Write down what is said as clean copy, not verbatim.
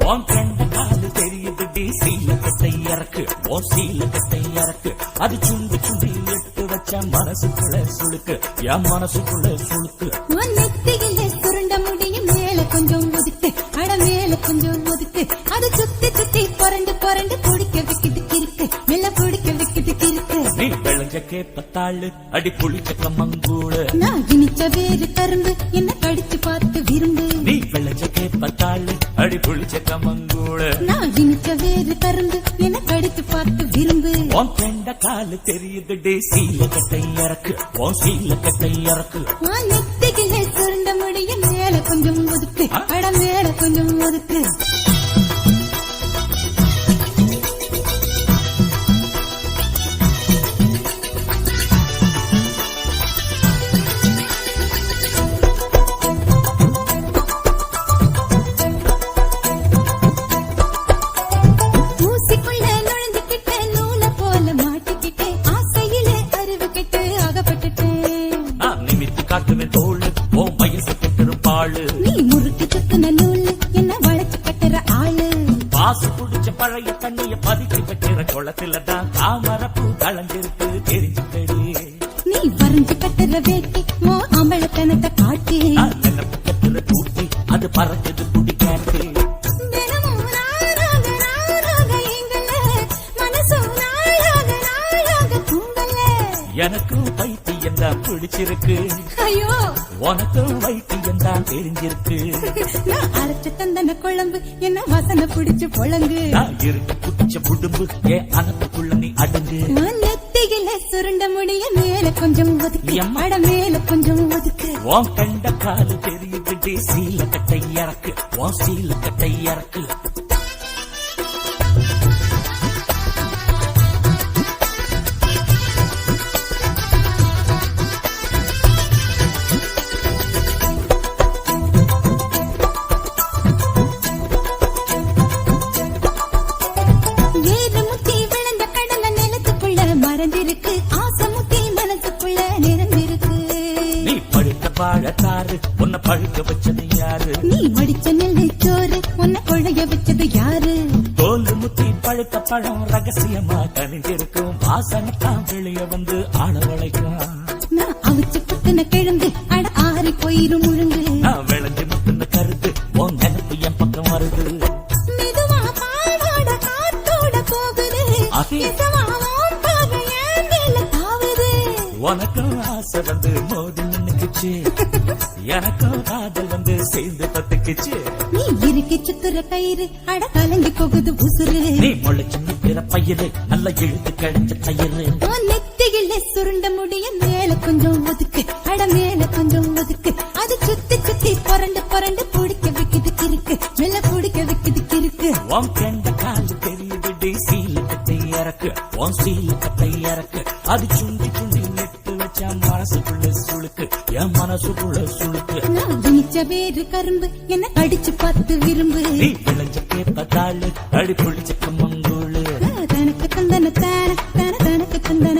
உன் கண்ட காலு தெரியுது டி சீல கட்டை இறக்கு உன் சீல கட்டை இறக்கு அது சுண்டி சுண்டி எட்டு வச்ச மனசுக்குள்ள சுளுக்கு என் மனசுக்குள்ள சுளுக்கு உன் நெத்தியிலே சுருண்ட முடியும் மேல கொஞ்சம் ஒதுக்கு அட மேல கொஞ்சம் ஒதுக்கு அது சுத்தி சுத்தி புரண்டு புரண்டு பிடிக்க வைக்குது கிறுக்கு மெல்ல பிடிக்க வைக்குது கிறுக்கு நீ விளைஞ்ச கேப்பத்தாளு அடி புளிச்ச கம்மங்கூழு நான் இனிச்ச வேறு கரும்பு என்ன கடிச்சு பார்த்து விரும்பு நீ விளைஞ்ச கேப்பத்தாளு அடி புளிச்ச கம்மங்கூழு நான் இனிச்ச வேறு கரும்பு என்ன கடிச்சு பார்த்து விரும்பு உன் கண்ட காலு தெரியுது டி சீல கட்டை இறக்கு உன் சீல கட்டை இறக்கு உன் நெத்தியிலே சுருண்ட முடியும் மேல கொஞ்சம் ஒதுக்கு அட மேல கொஞ்சம் ஒதுக்கு காட்டுவேன் தோளு ஓ வயசு கட்டுற பாழு நீ முறுக்கு சுத்துன நூலு என்ன வளைச்சு கட்டுற ஆளு பாசு குடிச்ச பழைய தண்ணிய பதுக்கி வைக்கிற குளத்துலதான் தாமரப்பூ கலந்திருக்கு தெரிஞ்சுக்கடி நீ வரைஞ்சு கட்டுற வேட்டி மோ அம்பளத்தனத்தை காட்டி நினைப்பு கட்டுற கூட்டி அது பறக்குது குடி கேட்டு எனக்கும் பைத்தியம் தான் பிடிச்சிருக்கு ஐயோ உனக்கும் வைத்தியம் தான் தெரிஞ்சிருக்கு நான் அரைச்ச தந்தன குழம்பு என்ன வாசனை பிடிச்சு பொழங்கு நான் இருக்கு குடிச்ச புடும்பு ஏன் அனத்துக்குள்ள நீ அடங்கு நெத்தியில சுருண்ட முடிய மேல கொஞ்சம் ஒதுக்கு அட மேல கொஞ்சம் ஒதுக்கு உன் கண்ட காலு தெரியுது டி சீல கட்டை இறக்கு உன் சீல கட்டை இறக்கு வாழத்தாரு உன்னை பழுக்க வச்சது யாரு நீ மடிச்ச நெல்லு சோறு உன்னை கொழைய வச்சது யாரு தோல் முத்தி பழுத்த பழம் ரகசியமா கணிஞ்சிருக்கும் வாசனைத்தான் வெளிய வந்து ஆளவழைக்கும் நான் அவிச்சு புத்துன கிழங்கு அட ஆறி போயிரும் முழுங்கு நான் விளைஞ்சு முத்துன கருத்து உன் நினைப்பு என் பக்கம் வருது மெதுவா பாவாட காத்தோட போகுது உனக்கும் ஆசை வந்து மோதி நின்னுக்குச்சு எனக்கும் காதல் வந்து சேர்ந்து பத்துக்குச்சு நீ இறுக்கி சுத்துற கயிறு அட கலங்கி போகுது உசுறு நீ முளைச்சு நிற்கிற பயிறு நல்ல இழுத்து கழிஞ்ச பயிறு நெத்தியில சுருண்ட முடிய மேல கொஞ்சம் ஒதுக்கு அட மேல கொஞ்சம் ஒதுக்கு அது சுத்தி சுத்தி புரண்டு புரண்டு பிடிக்க வைக்குது கிறுக்கு மெல்ல பிடிக்க வைக்குது கிறுக்கு உன் கண்ட காலு தெரியுது டி சீல கட்டை இறக்கு உன் சீல கட்டை இறக்கு அது சுண்டி சுண்டி நெட்டு வச்ச மனசுக்குள்ள சுளுக்கு என் மனசுக்குள்ள சுளுக்கு நான் இனிச்ச வேறு கரும்பு என்ன கடிச்சு பார்த்து விரும்பு நீ விளைஞ்ச கேப்பத்தாளு அடி புளிச்ச கம்மங்கூழு தனக்கு தந்தன தான தனக்கு தந்தன